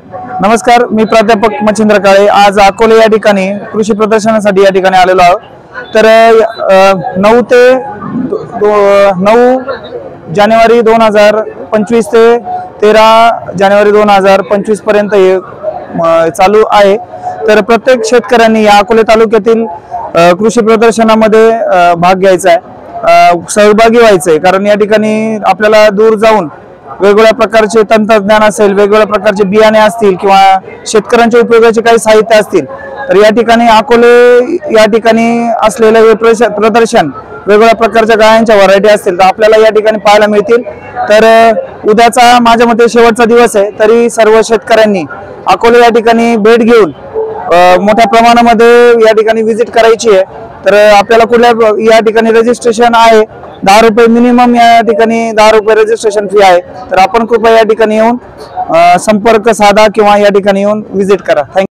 नमस्कार, मी प्राध्यापक मच्छिंद्र काळे। आज अकोले या ठिकाणी कृषी प्रदर्शनासाठी या ठिकाणी आलेलो आहोत। तर 9 ते 9 जानेवारी 2025 ते 13 जानेवारी 2025 पर्यंत हे चालू आहे। तर प्रत्येक शेतकऱ्यांनी या अकोले तालुक्यातील कृषी प्रदर्शनामध्ये भाग घ्यायचा आहे, सहभागी व्हायचं आहे। कारण या ठिकाणी आपल्याला दूर जाऊन वेगवेगळ्या प्रकारचे तंत्रज्ञान असेल, वेगवेगळ्या प्रकारचे बियाणे असतील किंवा शेतकऱ्यांच्या उपयोगाचे काही साहित्य असतील, तर या ठिकाणी अकोले या ठिकाणी असलेले हे प्रदर्शन वेगवेगळ्या प्रकारच्या गायांच्या व्हरायटी असतील तर आपल्याला या ठिकाणी पाहायला मिळतील। तर उद्याचा माझ्या मते शेवटचा दिवस आहे, तरी सर्व शेतकऱ्यांनी अकोले या ठिकाणी भेट घेऊन मोठ्या प्रमाणामध्ये या ठिकाणी व्हिजिट करायची आहे। तर आपल्याला कुठल्या या ठिकाणी रजिस्ट्रेशन आहे 10 रुपये मिनिमम, या ठिकाणी 10 रुपये रजिस्ट्रेशन फी आहे। तर आपण कृपया या ठिकाणी येऊन संपर्क साधा किंवा या ठिकाणी येऊन व्हिजिट करा। थँक्यू।